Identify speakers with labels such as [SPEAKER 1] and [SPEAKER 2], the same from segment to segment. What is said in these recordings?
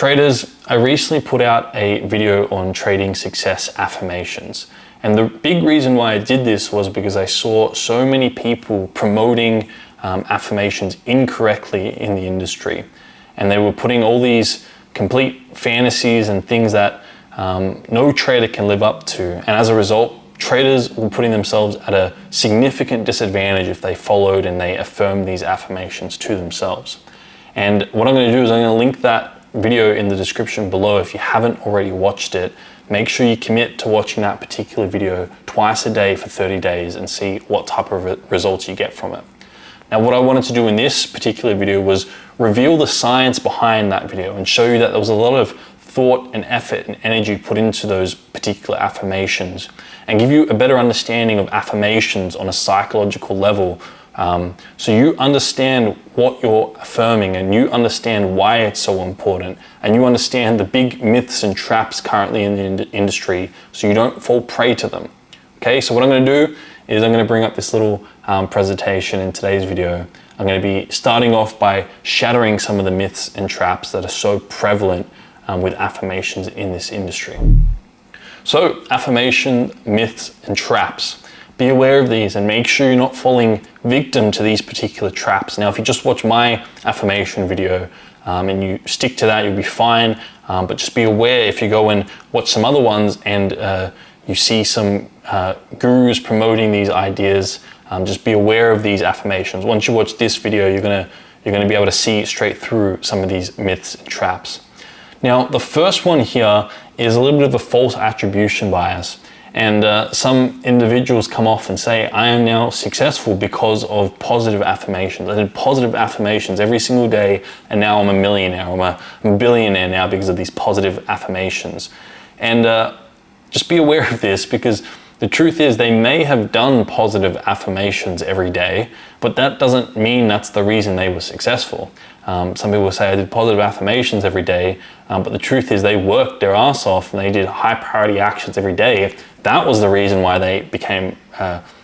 [SPEAKER 1] Traders, I recently put out a video on trading success affirmations. And the big reason why I did this was because I saw so many people promoting affirmations incorrectly in the industry. And they were putting all these complete fantasies and things that no trader can live up to. And as a result, traders were putting themselves at a significant disadvantage if they followed and they affirmed these affirmations to themselves. And what I'm going to do is I'm going to link that video in the description below. If you haven't already watched it, make sure you commit to watching that particular video twice a day for 30 days and see what type of results you get from it. Now, what I wanted to do in this particular video was reveal the science behind that video and show you that there was a lot of thought and effort and energy put into those particular affirmations, and give you a better understanding of affirmations on a psychological level, so you understand what you're affirming and you understand why it's so important, and you understand the big myths and traps currently in the industry so you don't fall prey to them. Okay, so what I'm going to do is I'm going to bring up this little presentation in today's video. I'm going to be starting off by shattering some of the myths and traps that are so prevalent with affirmations in this industry. So, affirmation myths and traps. Be aware of these and make sure you're not falling victim to these particular traps. Now, if you just watch my affirmation video and you stick to that, you'll be fine. But just be aware if you go and watch some other ones and you see some gurus promoting these ideas, just be aware of these affirmations. Once you watch this video, you're gonna be able to see straight through some of these myths and traps. Now, the first one here is a little bit of a false attribution bias. And some individuals come off and say, I am now successful because of positive affirmations. I did positive affirmations every single day, and now I'm a millionaire, I'm a billionaire now because of these positive affirmations. And just be aware of this, because the truth is they may have done positive affirmations every day, but that doesn't mean that's the reason they were successful. Some people say I did positive affirmations every day, but the truth is they worked their ass off and they did high priority actions every day. That was the reason why they became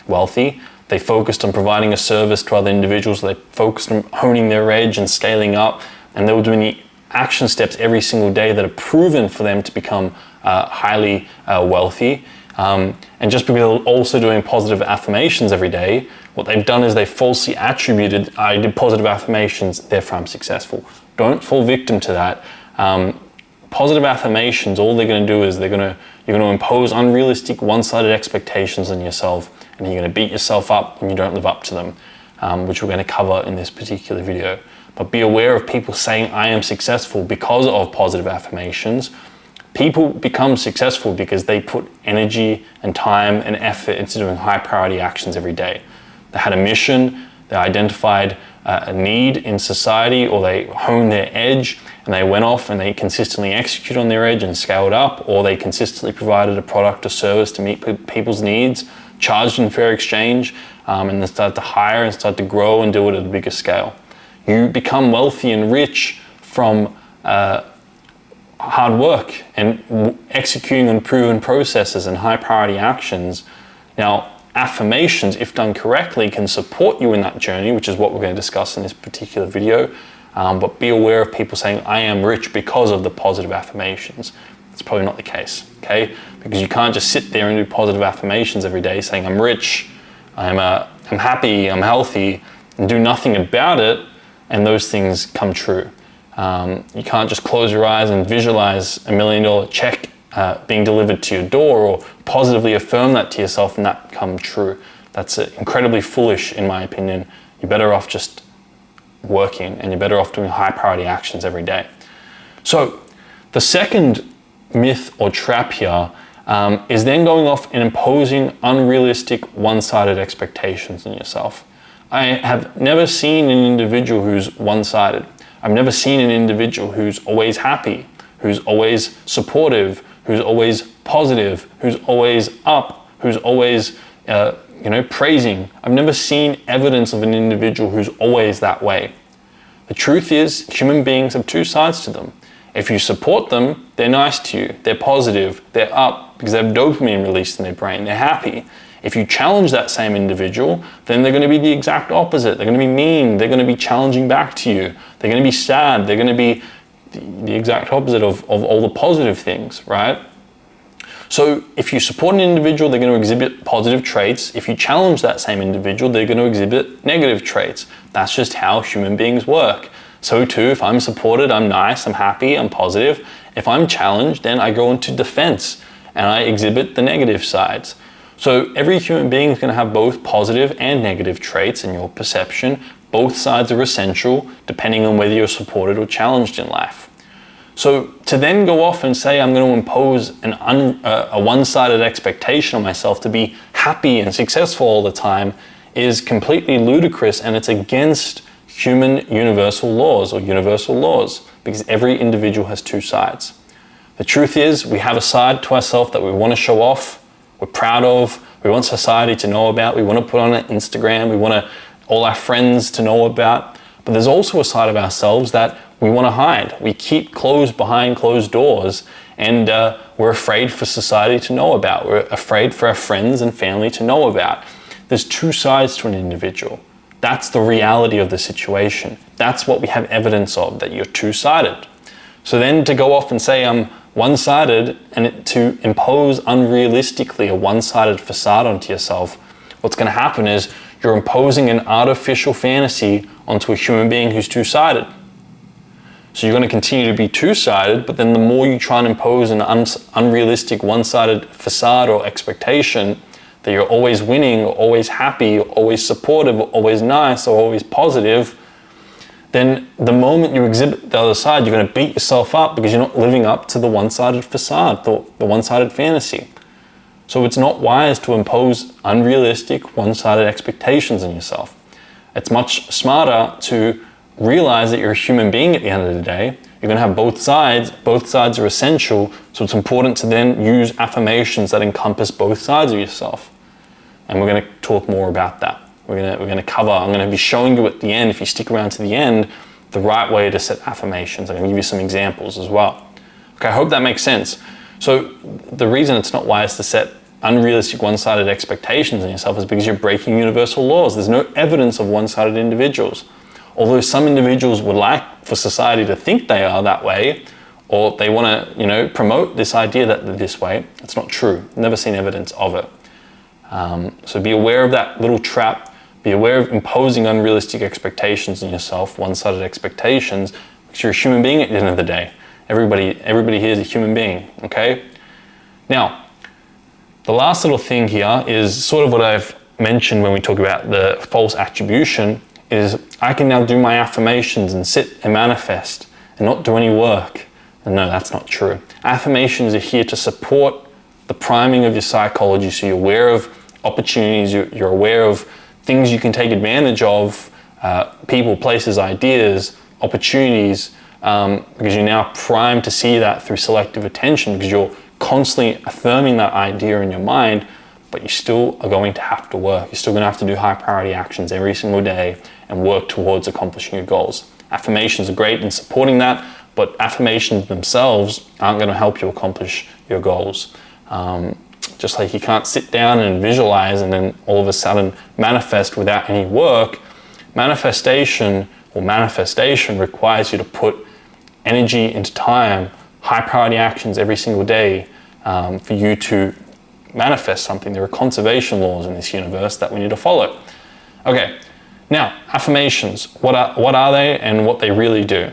[SPEAKER 1] wealthy. They focused on providing a service to other individuals. They focused on honing their edge and scaling up, and they were doing the action steps every single day that are proven for them to become highly wealthy. And just because they're also doing positive affirmations every day, what they've done is they falsely attributed, I did positive affirmations, therefore I'm successful. Don't fall victim to that. Positive affirmations, all they're going to do is you're going to impose unrealistic, one-sided expectations on yourself, and you're going to beat yourself up when you don't live up to them, which we're going to cover in this particular video. But be aware of people saying, I am successful because of positive affirmations. People become successful because they put energy and time and effort into doing high priority actions every day. They had a mission, they identified a need in society, or they honed their edge and they went off and they consistently executed on their edge and scaled up, or they consistently provided a product or service to meet people's needs, charged in fair exchange, and then started to hire and start to grow and do it at a bigger scale. You become wealthy and rich from hard work and executing on proven processes and high priority actions. Now, affirmations, if done correctly, can support you in that journey, which is what we're going to discuss in this particular video. But be aware of people saying, I am rich because of the positive affirmations. It's probably not the case, okay? Because you can't just sit there and do positive affirmations every day saying, I'm rich, I'm happy, I'm healthy, and do nothing about it, and those things come true. You can't just close your eyes and visualize $1 million check being delivered to your door, or positively affirm that to yourself and that come true. That's incredibly foolish, in my opinion. You're better off just working, and you're better off doing high priority actions every day. So the second myth or trap here is then going off and imposing unrealistic, one-sided expectations on yourself. I have never seen an individual who's one-sided. I've never seen an individual who's always happy, who's always supportive, who's always positive, who's always up, who's always praising. I've never seen evidence of an individual who's always that way. The truth is, human beings have two sides to them. If you support them, they're nice to you, they're positive, they're up because they have dopamine released in their brain, they're happy. If you challenge that same individual, then they're going to be the exact opposite. They're going to be mean, they're going to be challenging back to you, they're going to be sad, they're going to be the exact opposite of all the positive things, right? So if you support an individual, they're going to exhibit positive traits. If you challenge that same individual, they're going to exhibit negative traits. That's just how human beings work. So too, if I'm supported, I'm nice, I'm happy, I'm positive. If I'm challenged, then I go into defense and I exhibit the negative sides. So every human being is going to have both positive and negative traits in your perception. Both sides are essential depending on whether you're supported or challenged in life. So to then go off and say I'm going to impose a one-sided expectation on myself to be happy and successful all the time is completely ludicrous, and it's against human universal laws because every individual has two sides. The truth is we have a side to ourselves that we want to show off, we're proud of, we want society to know about, we want to put on Instagram, we want all our friends to know about. But there's also a side of ourselves that we want to hide. We keep closed behind closed doors, and we're afraid for society to know about. We're afraid for our friends and family to know about. There's two sides to an individual. That's the reality of the situation. That's what we have evidence of, that you're two-sided. So then to go off and say I'm one-sided and to impose unrealistically a one-sided facade onto yourself, what's going to happen is you're imposing an artificial fantasy onto a human being who's two-sided. So you're going to continue to be two-sided, but then the more you try and impose an unrealistic one-sided facade or expectation that you're always winning, or always happy, or always supportive, or always nice, or always positive, then the moment you exhibit the other side, you're going to beat yourself up because you're not living up to the one-sided facade, the one-sided fantasy. So it's not wise to impose unrealistic, one-sided expectations on yourself. It's much smarter to realize that you're a human being at the end of the day. You're going to have both sides. Both sides are essential, so it's important to then use affirmations that encompass both sides of yourself. And we're going to talk more about that. We're going to cover, I'm going to be showing you at the end, if you stick around to the end, the right way to set affirmations. I'm going to give you some examples as well. Okay, I hope that makes sense. So the reason it's not wise to set unrealistic one-sided expectations on yourself is because you're breaking universal laws. There's no evidence of one-sided individuals. Although some individuals would like for society to think they are that way, or they want to, promote this idea that they're this way, it's not true. Never seen evidence of it. So be aware of that little trap. Be aware of imposing unrealistic expectations on yourself, one-sided expectations, because you're a human being at the end of the day. Everybody here is a human being, okay? Now, the last little thing here is sort of what I've mentioned when we talk about the false attribution, is I can now do my affirmations and sit and manifest and not do any work. And no, that's not true. Affirmations are here to support the priming of your psychology, so you're aware of opportunities, you're aware of things you can take advantage of, people, places, ideas, opportunities, because you're now primed to see that through selective attention, because you're constantly affirming that idea in your mind, but you still are going to have to work. You're still going to have to do high priority actions every single day and work towards accomplishing your goals. Affirmations are great in supporting that, but affirmations themselves aren't going to help you accomplish your goals. Just like you can't sit down and visualize and then all of a sudden manifest without any work, manifestation requires you to put energy into time, high priority actions every single day for you to manifest something. There are conservation laws in this universe that we need to follow. Okay, now affirmations, what are they and what they really do?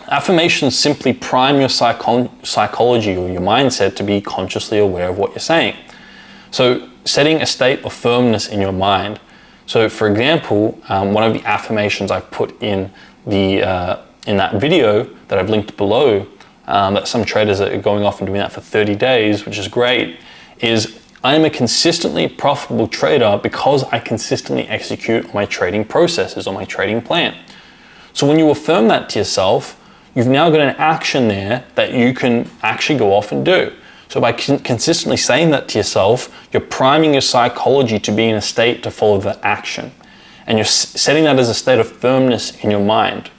[SPEAKER 1] Affirmations simply prime your psychology or your mindset to be consciously aware of what you're saying. So setting a state of firmness in your mind. So for example, one of the affirmations I've put in that video that I've linked below, that some traders are going off and doing that for 30 days, which is great, is I am a consistently profitable trader because I consistently execute my trading processes or my trading plan. So when you affirm that to yourself, you've now got an action there that you can actually go off and do. So by consistently saying that to yourself, you're priming your psychology to be in a state to follow that action. And you're setting that as a state of firmness in your mind.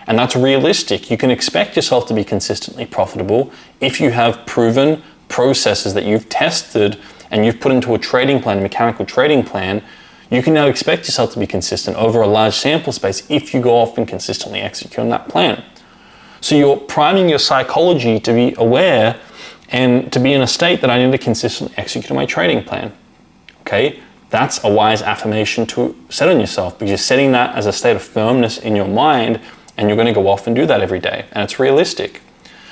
[SPEAKER 1] And that's realistic. You can expect yourself to be consistently profitable if you have proven processes that you've tested and you've put into a trading plan, a mechanical trading plan. You can now expect yourself to be consistent over a large sample space if you go off and consistently execute on that plan. So you're priming your psychology to be aware and to be in a state that I need to consistently execute on my trading plan. Okay, that's a wise affirmation to set on yourself, because you're setting that as a state of firmness in your mind, and you're going to go off and do that every day, and it's realistic.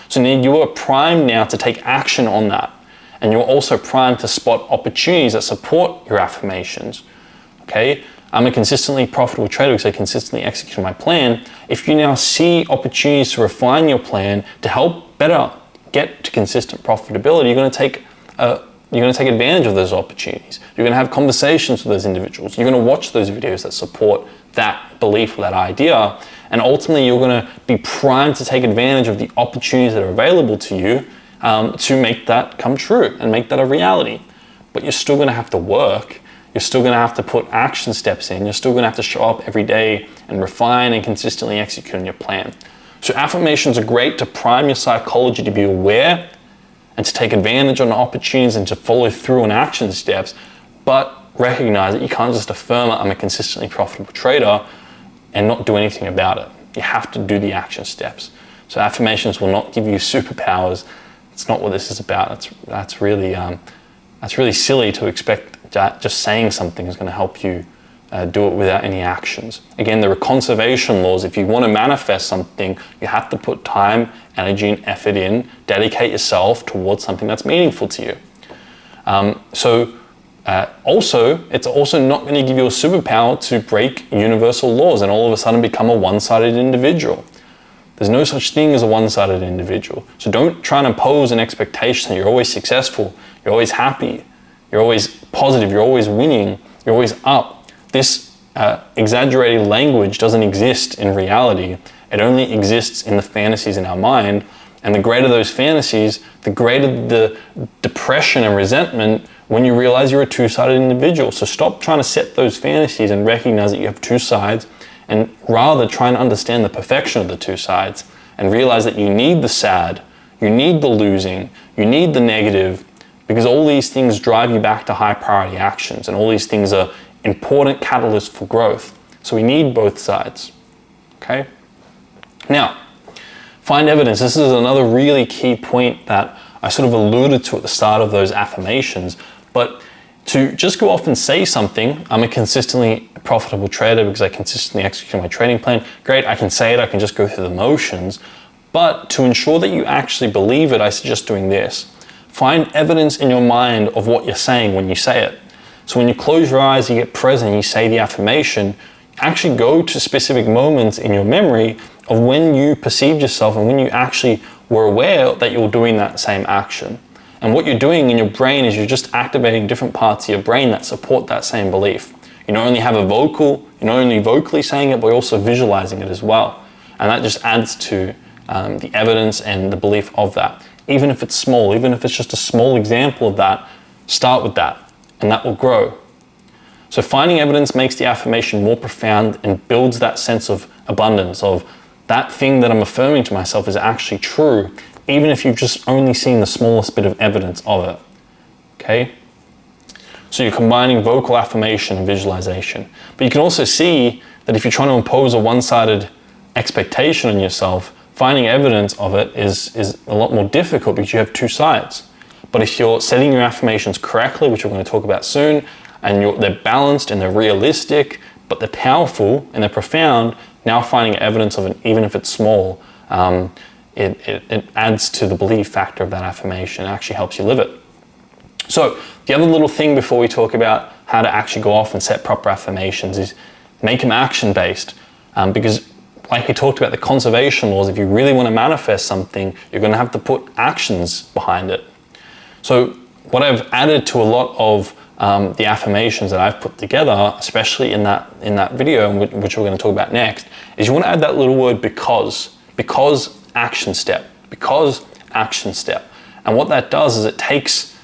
[SPEAKER 1] So now you are primed now to take action on that, and you're also primed to spot opportunities that support your affirmations. Okay, I'm a consistently profitable trader because I consistently execute my plan. If you now see opportunities to refine your plan to help better get to consistent profitability, you're going to take advantage of those opportunities. You're going to have conversations with those individuals. You're going to watch those videos that support that belief or that idea, and ultimately you're going to be primed to take advantage of the opportunities that are available to you to make that come true and make that a reality. But you're still going to have to work. You're still going to have to put action steps in. You're still going to have to show up every day and refine and consistently execute on your plan. So affirmations are great to prime your psychology to be aware and to take advantage on opportunities and to follow through on action steps, but recognize that you can't just affirm I'm a consistently profitable trader and not do anything about it. You have to do the action steps. So affirmations will not give you superpowers. It's not what this is about. That's really silly to expect that just saying something is going to help you do it without any actions. Again, there are conservation laws. If you want to manifest something, you have to put time, energy, and effort in, dedicate yourself towards something that's meaningful to you. Also, it's also not going to give you a superpower to break universal laws and all of a sudden become a one-sided individual. There's no such thing as a one-sided individual. So don't try and impose an expectation that you're always successful, you're always happy, you're always positive, you're always winning, you're always up. This exaggerated language doesn't exist in reality. It only exists in the fantasies in our mind. And the greater those fantasies, the greater the depression and resentment when you realize you're a two-sided individual. So stop trying to set those fantasies and recognize that you have two sides, and rather try and understand the perfection of the two sides and realize that you need the sad, you need the losing, you need the negative, because all these things drive you back to high priority actions, and all these things are important catalysts for growth. So we need both sides. Okay? Now, find evidence. This is another really key point that I sort of alluded to at the start of those affirmations, but to just go off and say something, I'm a consistently profitable trader because I consistently execute my trading plan. Great, I can say it, I can just go through the motions, but to ensure that you actually believe it, I suggest doing this. Find evidence in your mind of what you're saying when you say it. So when you close your eyes, you get present, you say the affirmation, actually go to specific moments in your memory of when you perceived yourself and when you actually were aware that you were doing that same action. And what you're doing in your brain is you're just activating different parts of your brain that support that same belief. You not only have a vocal, you're not only vocally saying it, but you're also visualizing it as well. And that just adds to the evidence and the belief of that. Even if it's small, even if it's just a small example of that, start with that, and that will grow. So finding evidence makes the affirmation more profound and builds that sense of abundance, of that thing that I'm affirming to myself is actually true, even if you've just only seen the smallest bit of evidence of it. Okay? So you're combining vocal affirmation and visualization. But you can also see that if you're trying to impose a one-sided expectation on yourself, finding evidence of it is a lot more difficult because you have two sides. But if you're setting your affirmations correctly, which we're going to talk about soon, and they're balanced and they're realistic, but they're powerful and they're profound, now finding evidence of it, even if it's small, it adds to the belief factor of that affirmation. It actually helps you live it. So the other little thing before we talk about how to actually go off and set proper affirmations is make them action-based, because like we talked about the conservation laws, if you really want to manifest something, you're going to have to put actions behind it. So what I've added to a lot of the affirmations that I've put together, especially in that video, which we're going to talk about next, is you want to add that little word because action step, And what that does is it takes,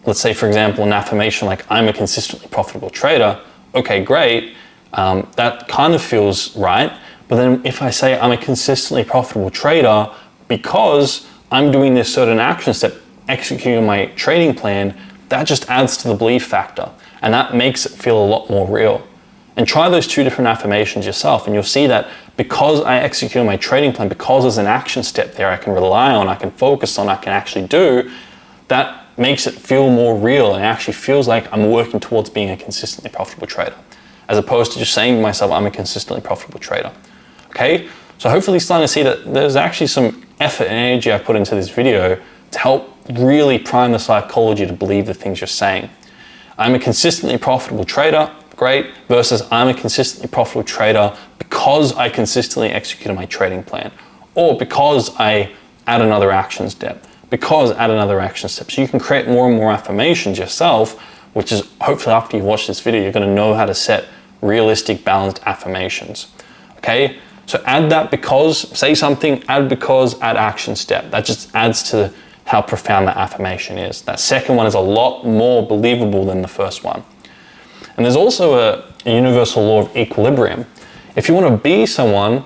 [SPEAKER 1] let's say for example, an affirmation like I'm a consistently profitable trader. Okay, great. That kind of feels right. But then if I say I'm a consistently profitable trader because I'm doing this certain action step, executing my trading plan, that just adds to the belief factor. And that makes it feel a lot more real. And try those two different affirmations yourself, and you'll see that because I execute my trading plan, because there's an action step there I can rely on, I can focus on, I can actually do, that makes it feel more real and it actually feels like I'm working towards being a consistently profitable trader, as opposed to just saying to myself, I'm a consistently profitable trader. Okay, so hopefully starting to see that there's actually some effort and energy I put into this video to help really prime the psychology to believe the things you're saying. I'm a consistently profitable trader, great, versus I'm a consistently profitable trader because I consistently executed my trading plan, or because I add another action step, So you can create more and more affirmations yourself, which is hopefully after you watch this video, you're gonna know how to set realistic, balanced affirmations, okay? So add that because, say something, add because, add action step. That just adds to how profound that affirmation is. That second one is a lot more believable than the first one. And there's also a universal law of equilibrium. If you want to be someone,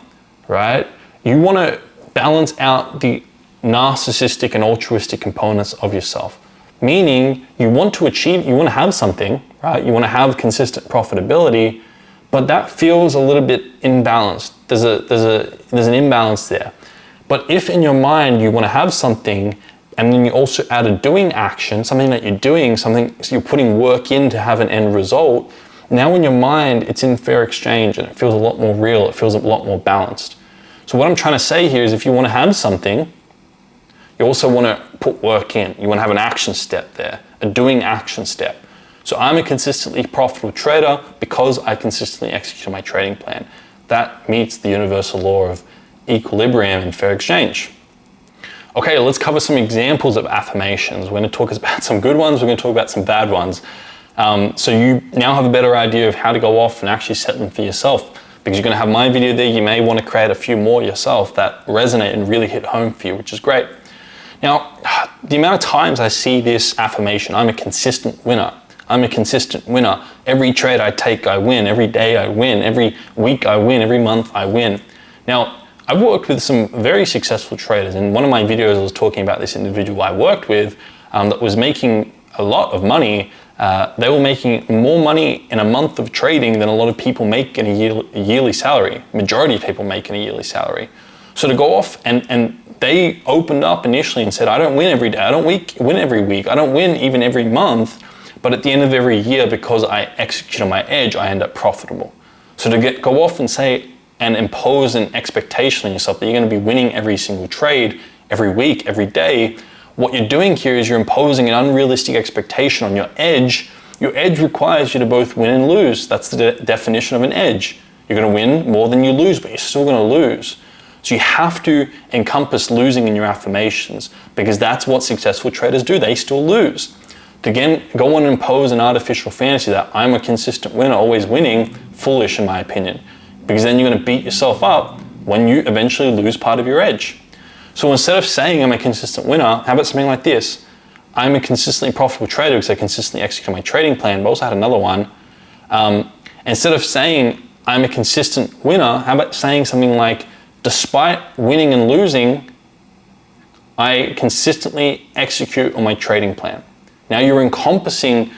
[SPEAKER 1] right, you want to balance out the narcissistic and altruistic components of yourself. Meaning you want to achieve, you want to have something, right? You want to have consistent profitability, but that feels a little bit imbalanced. There's an imbalance there. But if in your mind you want to have something, and then you also add a doing action, something that you're doing, something so you're putting work in to have an end result, now in your mind it's in fair exchange and it feels a lot more real, it feels a lot more balanced. So what I'm trying to say here is if you want to have something, you also want to put work in. You want to have an action step there, a doing action step. So I'm a consistently profitable trader because I consistently execute my trading plan. That meets the universal law of equilibrium and fair exchange. Okay, let's cover some examples of affirmations. We're going to talk about some good ones, we're going to talk about some bad ones. So you now have a better idea of how to go off and actually set them for yourself. Because you're going to have my video there, you may want to create a few more yourself that resonate and really hit home for you, which is great. Now, the amount of times I see this affirmation, I'm a consistent winner. I'm a consistent winner. Every trade I take, I win. Every day I win. Every week I win. Every month I win. Now, I've worked with some very successful traders. In one of my videos, I was talking about this individual I worked with that was making a lot of money. They were making more money in a month of trading than a lot of people make in a yearly salary. Majority of people make in a yearly salary. So to go off and they opened up initially and said, I don't win every day. I don't win every week. I don't win even every month. But at the end of every year, because I execute on my edge, I end up profitable. So to go off and say and impose an expectation on yourself that you're going to be winning every single trade, every week, every day, what you're doing here is you're imposing an unrealistic expectation on your edge. Your edge requires you to both win and lose. That's the definition of an edge. You're going to win more than you lose, but you're still going to lose. So you have to encompass losing in your affirmations because that's what successful traders do. They still lose. To again, go on and impose an artificial fantasy that I'm a consistent winner, always winning, foolish in my opinion. Because then you're going to beat yourself up when you eventually lose part of your edge. So instead of saying I'm a consistent winner, how about something like this? I'm a consistently profitable trader because I consistently execute my trading plan, but also had another one. Instead of saying I'm a consistent winner, how about saying something like, despite winning and losing, I consistently execute on my trading plan. Now you're encompassing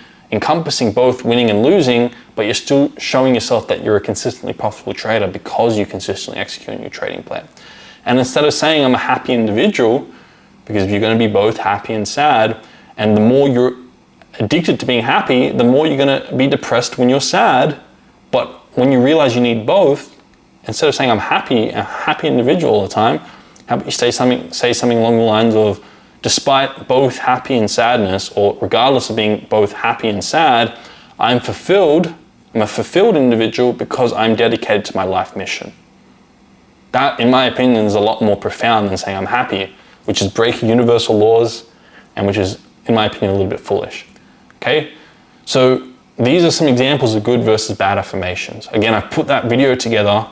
[SPEAKER 1] both winning and losing, but you're still showing yourself that you're a consistently profitable trader because you consistently execute on your trading plan. And instead of saying I'm a happy individual, because you're going to be both happy and sad, and the more you're addicted to being happy, the more you're going to be depressed when you're sad. But when you realize you need both, instead of saying I'm happy, a happy individual all the time, how about you say something along the lines of, despite both happy and sadness, or regardless of being both happy and sad, I'm a fulfilled individual because I'm dedicated to my life mission. That, in my opinion, is a lot more profound than saying I'm happy, which is breaking universal laws and which is, in my opinion, a little bit foolish. Okay? So these are some examples of good versus bad affirmations. Again, I've put that video together.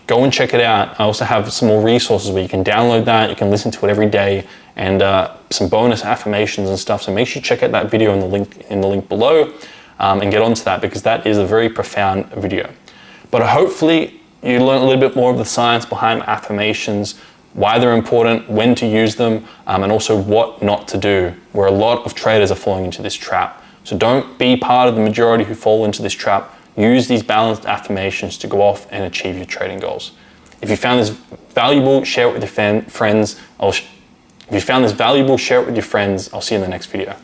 [SPEAKER 1] Go and check it out. I also have some more resources where you can download that, you can listen to it every day, and some bonus affirmations and stuff. So make sure you check out that video in the link below and get onto that because that is a very profound video. But hopefully you learn a little bit more of the science behind affirmations, why they're important, when to use them, and also what not to do, where a lot of traders are falling into this trap. So don't be part of the majority who fall into this trap. Use these balanced affirmations to go off and achieve your trading goals. If you found this valuable, share it with your friends. If you found this valuable, share it with your friends. I'll see you in the next video.